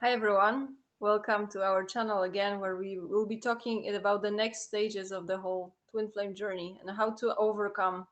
Hi everyone, welcome to our channel again, where we will be talking about the next stages of the whole twin flame journey and how to overcome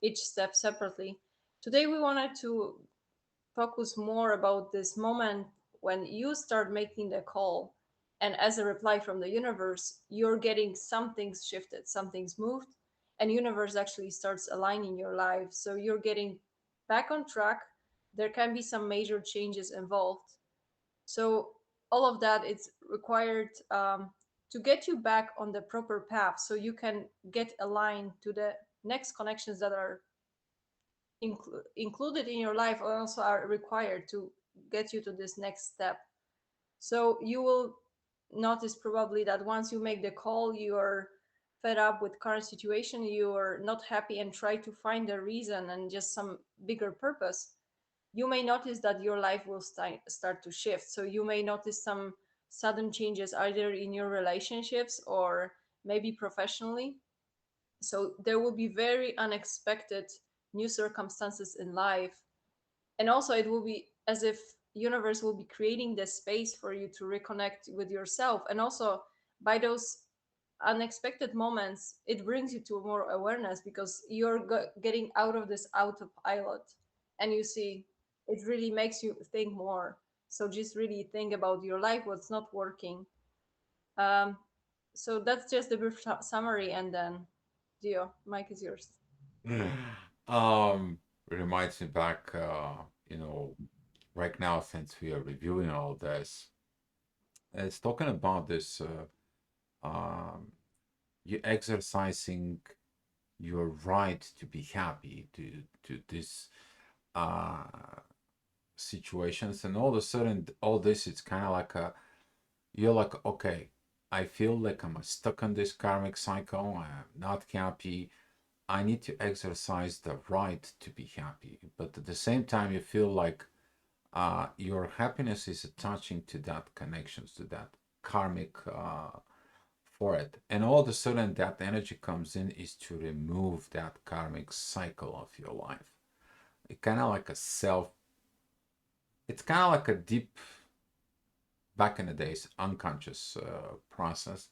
each step separately. Today we wanted to focus more about this moment when you start making the call, and as a reply from the universe, you're getting something's shifted, something's moved, and universe actually starts aligning your life. So you're getting back on track. There can be some major changes involved, so all of that is required to get you back on the proper path so you can get aligned to the next connections that are included in your life, or also are required to get you to this next step. So you will notice probably that once you make the call, you are fed up with current situation, you are not happy and try to find a reason and just some bigger purpose. You may notice that your life will start to shift. So you may notice some sudden changes either in your relationships or maybe professionally. So there will be very unexpected new circumstances in life, and also it will be as if universe will be creating the space for you to reconnect with yourself. And also by those unexpected moments, it brings you to more awareness because you're getting out of this autopilot, and you see it really makes you think more. So just really think about your life, what's not working. um, so that's just a brief summary, and then Gio, mic is yours. Um, Reminds me back, right now since we are reviewing all this, it's talking about this, you exercising your right to be happy to this uh situations, and all of a sudden, all this, it's kind of like you're like, okay, I feel like I'm stuck on this karmic cycle. I'm not happy. I need to exercise the right to be happy. But at the same time, you feel like your happiness is attaching to that connections, to that karmic for it. And all of a sudden, that energy comes in is to remove that karmic cycle of your life. It kind of like a self, it's kind of like a deep, back in the days, unconscious process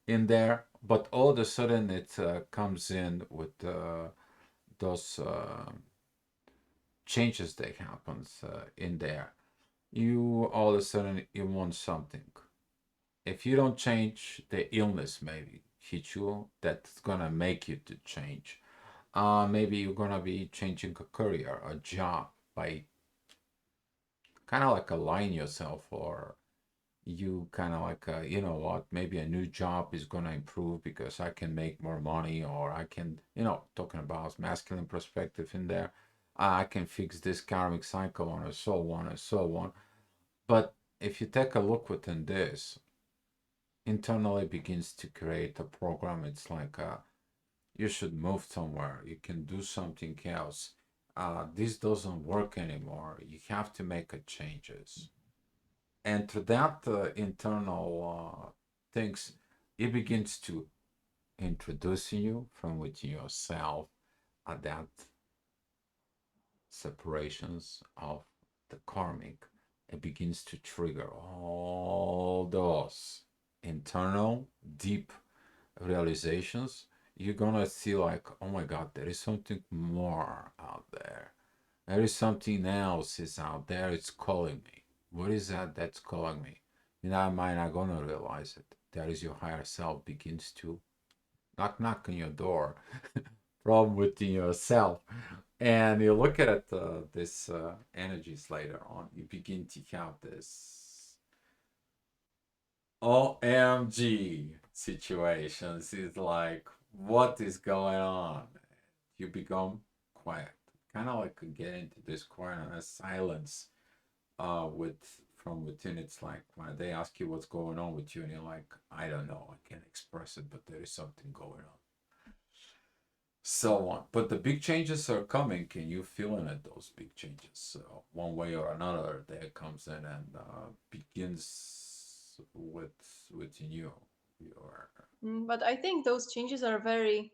in there. But all of a sudden, it comes in with those changes that happens in there. You all of a sudden you want something. If you don't change, the illness maybe hit you. That's gonna make you to change. Maybe you're gonna be changing a career, a job, by kind of like align yourself, or you kind of like, you know what, maybe a new job is gonna improve because I can make more money, or I can, talking about masculine perspective in there, I can fix this karmic cycle, and so on and so on. But if you take a look within this, internally begins to create a program. It's like you should move somewhere. You can do something else. This doesn't work anymore. You have to make a changes. And through that internal things, it begins to introduce you from within yourself at that separations of the karmic. It begins to trigger all those internal deep realizations. You're gonna see like, oh my god, there is something more out there. There is something else is out there. It's calling me. What is that that's calling me? I might not gonna realize it. That is your higher self begins to knock on your door from within yourself. And you look at it, this energies later on, you begin to have this OMG situations. It's like, what is going on? You become quiet, kind of like get into this quiet and a silence with from within. It's like when they ask you what's going on with you, and you're like, I don't know, I can't express it, but there is something going on. So on. But the big changes are coming. Can you feeling it? Those big changes. So one way or another, there comes in and begins with you. Your But I think those changes are very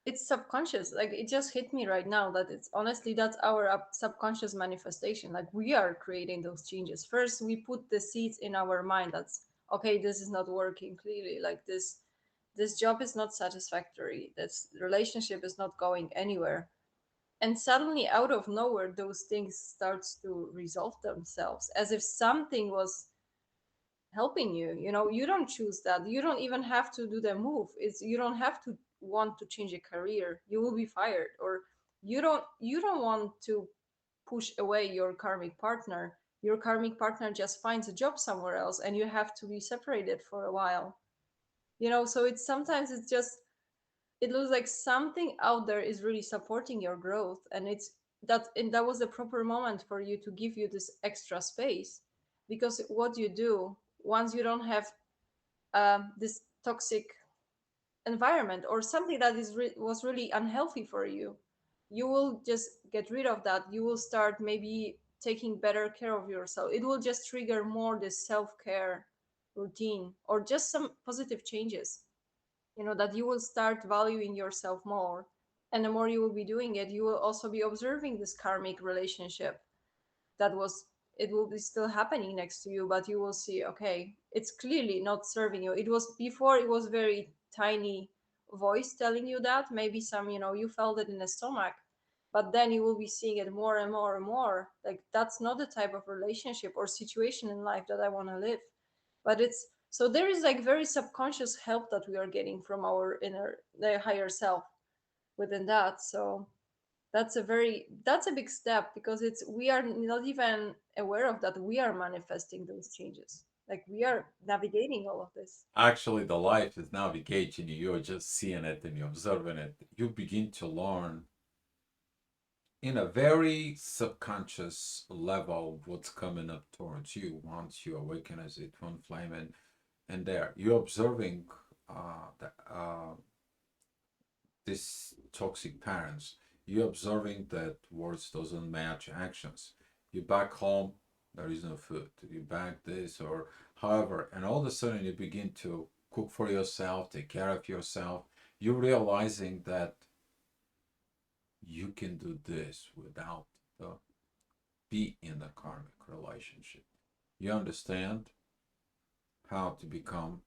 it's subconscious. Like it just hit me right now that it's honestly that's our subconscious manifestation. Like we are creating those changes. First, we put the seeds in our mind. That's okay. This is not working clearly. Like this job is not satisfactory. This relationship is not going anywhere. And suddenly, out of nowhere, those things starts to resolve themselves, as if something was helping you. You know, you don't choose that. You don't even have to do the move. It's you don't have to want to change a career. You will be fired, or you don't want to push away your karmic partner. Your karmic partner just finds a job somewhere else, and you have to be separated for a while. You know, so it's sometimes it's just it looks like something out there is really supporting your growth, and that was the proper moment for you to give you this extra space, because what you do once you don't have this toxic environment or something that was really unhealthy for you, you will just get rid of that. You will start maybe taking better care of yourself. It will just trigger more this self-care routine or just some positive changes, that you will start valuing yourself more. And the more you will be doing it, you will also be observing this karmic relationship that was it will be still happening next to you, but you will see, okay, it's clearly not serving you. It was before, it was very tiny voice telling you that, maybe some, you felt it in the stomach, but then you will be seeing it more and more and more, like that's not the type of relationship or situation in life that I want to live. But it's so there is like very subconscious help that we are getting from our inner the higher self within that. So that's a big step, because it's we are not even aware of that we are manifesting those changes, like we are navigating all of this. Actually, the life is navigating you. You're just seeing it and you're observing it. You begin to learn in a very subconscious level what's coming up towards you once you awaken as a twin flame, and there you're observing this toxic patterns. You're observing that words doesn't match actions. You back home, there is no food. You back this or however, and all of a sudden you begin to cook for yourself, take care of yourself. You're realizing that you can do this without the be in the karmic relationship. You understand how to become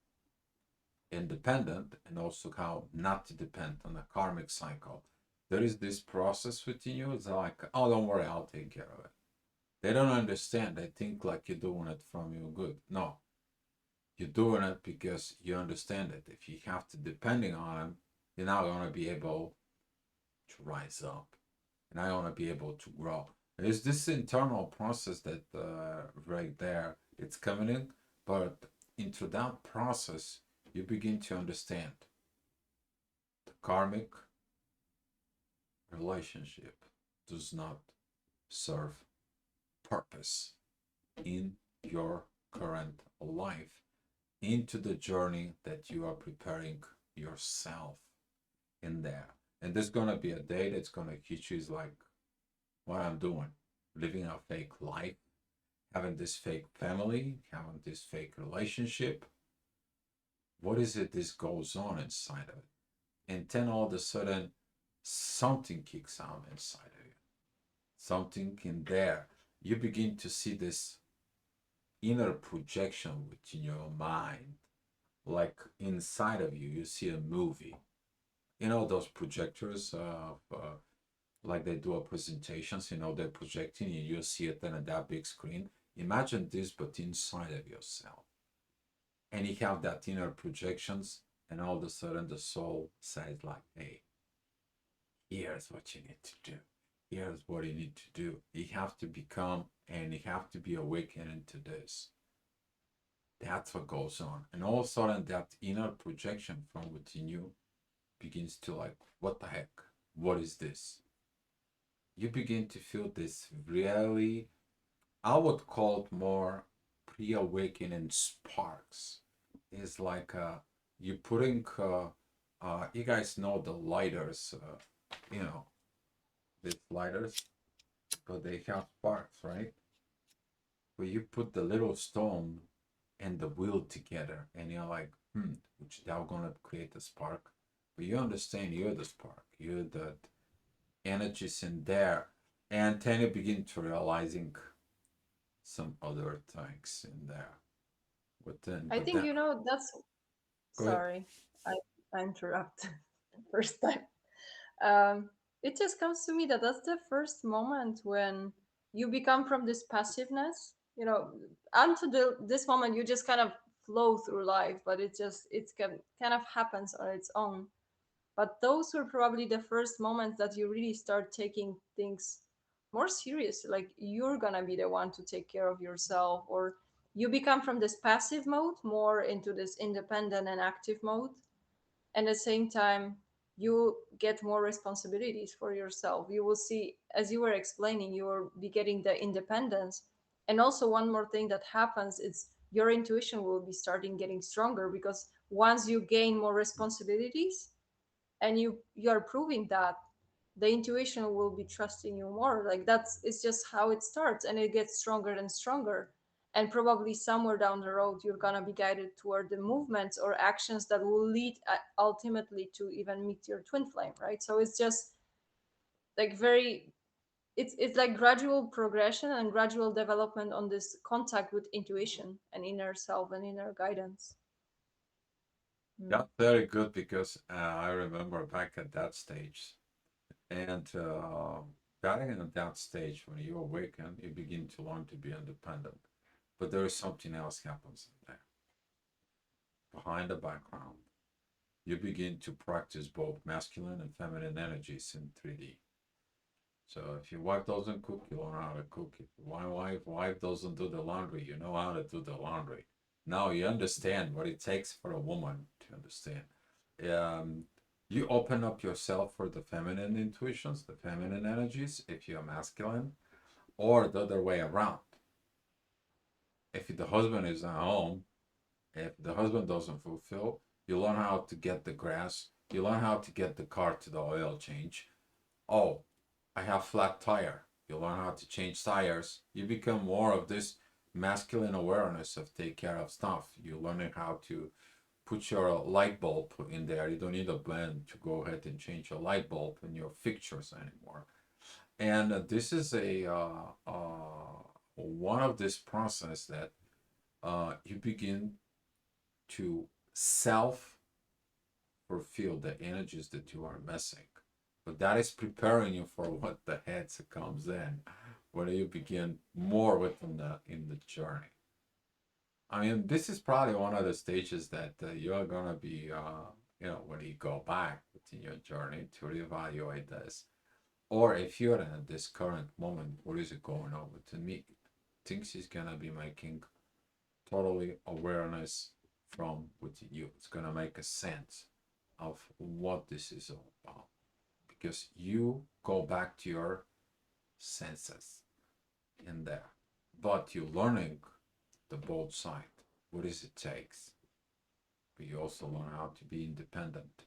independent and also how not to depend on the karmic cycle. There is this process within you. It's like, oh, don't worry, I'll take care of it. They don't understand. They think like you're doing it from your good. No, you're doing it because you understand it. If you have to depending on them, you're not going to be able to rise up. You're not going to be able to grow. There's this internal process that right there, it's coming in, but into that process, you begin to understand the karmic relationship does not serve purpose in your current life, into the journey that you are preparing yourself in there. And there's gonna be a day that's gonna hit you is like what I'm doing, living a fake life, having this fake family, having this fake relationship. What is it this goes on inside of it? And then all of a sudden something kicks out inside of you. Something in there. You begin to see this inner projection within your mind. Like inside of you, you see a movie. You know those projectors, like they do a presentations, they're projecting and you see it then on that big screen. Imagine this, but inside of yourself. And you have that inner projections, and all of a sudden the soul says like, hey, here's what you need to do. Here's what you need to do. You have to become and you have to be awakened into this. That's what goes on. And all of a sudden, that inner projection from within you begins to like, what the heck? What is this? You begin to feel this really, I would call it more pre awakening sparks. It's like you putting, you guys know the lighters, you know, these lighters, but they have sparks, right? Where you put the little stone and the wheel together, and you're like, which they're gonna create a spark. But you understand you're the spark, you're the energies in there, and then you begin to realizing some other things in there. I But think, then, that's, go ahead. sorry, I interrupt first time. um, it just comes to me that that's the first moment when you become from this passiveness, until this moment you just kind of flow through life, but kind of happens on its own. But those were probably the first moments that you really start taking things more serious, like you're gonna be the one to take care of yourself, or you become from this passive mode more into this independent and active mode. And at the same time, you get more responsibilities for yourself. You will see, as you were explaining, you will be getting the independence. And also, one more thing that happens is your intuition will be starting getting stronger, because once you gain more responsibilities and you're proving that, the intuition will be trusting you more. Like, that's it's just how it starts, and it gets stronger and stronger. And probably somewhere down the road you're gonna be guided toward the movements or actions that will lead, ultimately, to even meet your twin flame, right? So it's just like very, it's like gradual progression and gradual development on this contact with intuition and inner self and inner guidance. Mm. Yeah, very good because I remember back at that stage, and back at that stage when you awaken, you begin to learn to be independent. But there is something else happens in there behind the background. You begin to practice both masculine and feminine energies in 3D. So if your wife doesn't cook, you learn how to cook. If your wife doesn't do the laundry, you know how to do the laundry. Now you understand what it takes for a woman to understand. Um, you open up yourself for the feminine intuitions, the feminine energies, if you're masculine, or the other way around. If the husband is at home, if the husband doesn't fulfill, you learn how to get the grass, you learn how to get the car to the oil change. Oh, I have flat tire. You learn how to change tires. You become more of this masculine awareness of take care of stuff. You learning how to put your light bulb in there. You don't need a blend to go ahead and change your light bulb in your fixtures anymore. And this is one of this process that you begin to self fulfill the energies that you are missing. But that is preparing you for what the heads comes in when you begin more within the journey. I mean, this is probably one of the stages that you're gonna be, when you go back within your journey to reevaluate this, or if you're in this current moment, what is it going on with me? Things is gonna be making totally awareness from within you. It's gonna make a sense of what this is all about because you go back to your senses in there, but you're learning the both side. What is it takes, but you also learn how to be independent.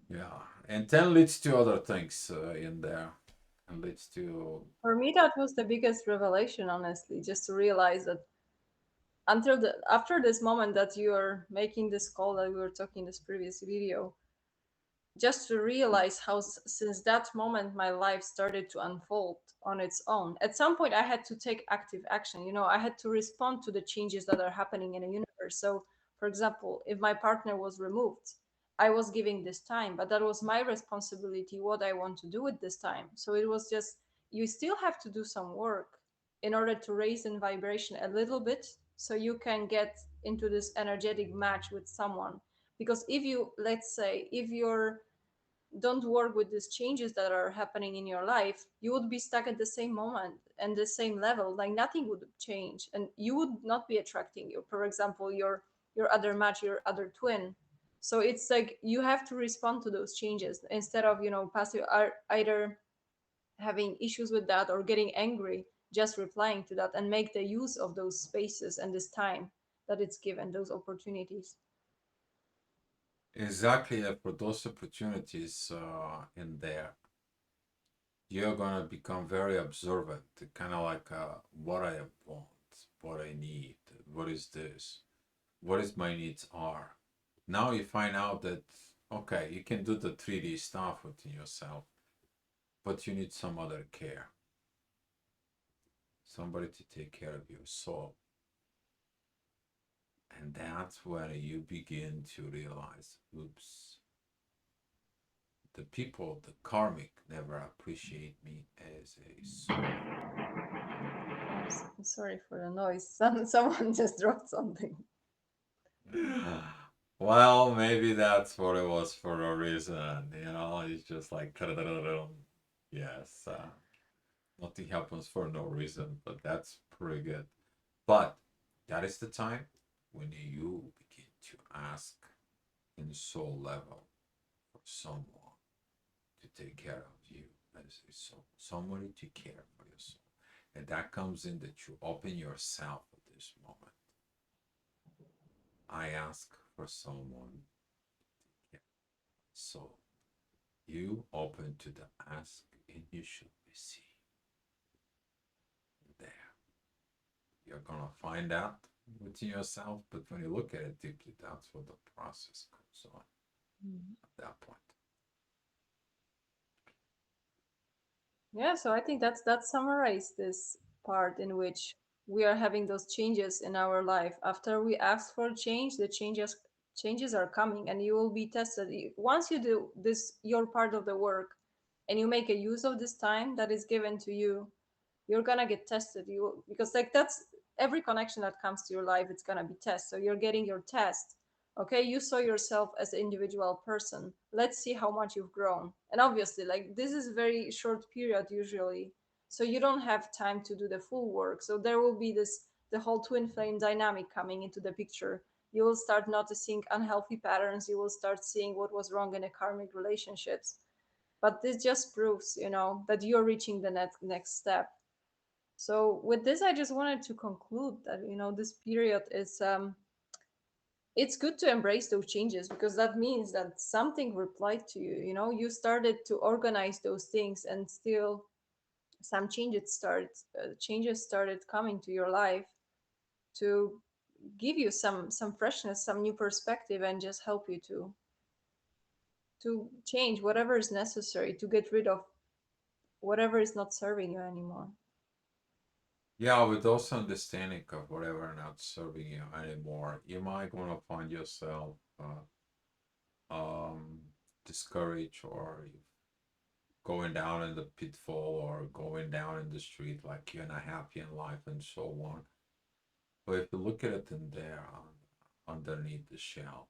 Yeah, and then leads to other things in there, and leads to For me, that was the biggest revelation, honestly, just to realize that until the after this moment that you're making this call that we were talking in this previous video, just to realize how, since that moment, my life started to unfold on its own. At some point, I had to take active action. I had to respond to the changes that are happening in the universe. So, for example, if my partner was removed, I was giving this time, but that was my responsibility what I want to do with this time. So it was just, you still have to do some work in order to raise in vibration a little bit, so you can get into this energetic match with someone. Because if you, let's say, if you're don't work with these changes that are happening in your life, you would be stuck at the same moment and the same level. Like, nothing would change, and you would not be attracting you, for example, your other match, your other twin. So it's like you have to respond to those changes instead of, passive, either having issues with that or getting angry, just replying to that and make the use of those spaces and this time that it's given, those opportunities. exactly for those opportunities in there. You're gonna become very observant, kind of like what I want, what I need, what is this, what is my needs are. Now you find out that Okay, you can do the 3D stuff within yourself, but you need some other care, somebody to take care of your soul. And that's when you begin to realize, oops, the people, the karmic, never appreciate me as a soul. Sorry for the noise. Someone just dropped something. Well, maybe that's what it was for a reason. It's just like, yes, nothing happens for no reason, but that's pretty good. But that is the time when you begin to ask in soul level for someone to take care of you as a soul, somebody to care for your soul. And that comes in that you open yourself at this moment. I ask for someone. Yeah. So you open to the ask and you should receive. There. You're gonna find out within yourself, but when you look at it deeply, that's what the process goes on Mhm. at that point. Yeah, so I think that summarizes this part in which we are having those changes in our life. After we ask for change, the changes are coming, and you will be tested. Once you do this, your part of the work, and you make a use of this time that is given to you, you're gonna get tested. You because like that's every connection that comes to your life, it's gonna be test. So you're getting your test. Okay, you saw yourself as an individual person. Let's see how much you've grown. And obviously, like this is a very short period usually, so you don't have time to do the full work. So there will be this the whole twin flame dynamic coming into the picture. You will start noticing unhealthy patterns. You will start seeing what was wrong in the karmic relationships. But this just proves, that you're reaching the next step. So with this, I just wanted to conclude that this period is it's good to embrace those changes because that means that something replied to you. You started to organize those things, and still some changes started coming to your life to give you some freshness, some new perspective, and just help you to change whatever is necessary to get rid of whatever is not serving you anymore. Yeah, with those understanding of whatever not serving you anymore, you might gonna find yourself um discouraged or going down in the pitfall or going down in the street like you're not happy in life and so on. But if you look at it in there underneath the shell,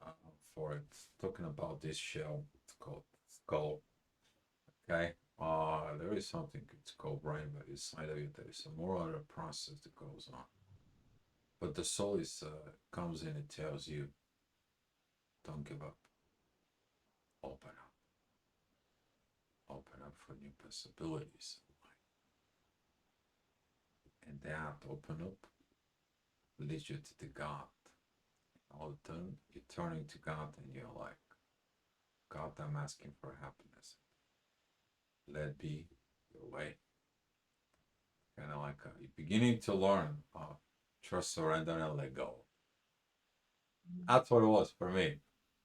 uh, for it, talking about this shell, it's called skull. Okay, there is something it's called brain, but inside of it there is a more other process that goes on. But the soul is comes in and tells you, don't give up, open up, open up for new possibilities, and that open up leads you to the God. All of a sudden, you're turning to God, and you're like, God, I'm asking for happiness. Let be your way. Kind of like you're beginning to learn trust, surrender, and let go. That's what it was for me.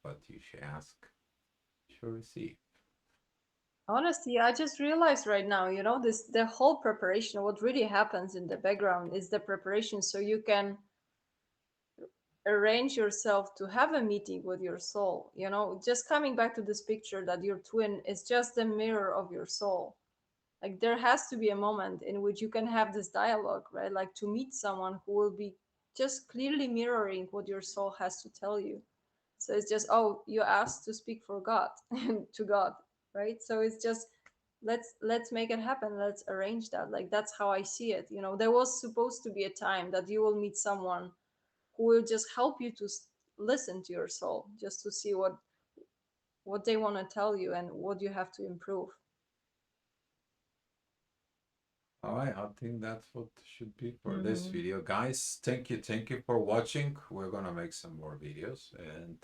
But you should ask, you should receive. Honestly, I just realized right now, this the whole preparation, what really happens in the background is the preparation so you can arrange yourself to have a meeting with your soul. Just coming back to this picture that your twin is just the mirror of your soul. Like there has to be a moment in which you can have this dialogue, right? Like to meet someone who will be just clearly mirroring what your soul has to tell you. So it's just, oh, you asked to speak for God to God, right? So it's just let's make it happen. Let's arrange that. Like that's how I see it. There was supposed to be a time that you will meet someone who will just help you to listen to your soul, just to see what they want to tell you and what you have to improve. All right, I think that's what should be for this Hmm. video. Guys, thank you for watching. We're gonna make some more videos and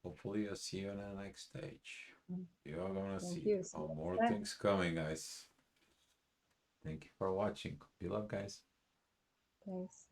hopefully I'll see you on the next stage. You're gonna Thank see you. See you more next time. things coming, guys. Thank you for watching. Be love, guys. Thanks.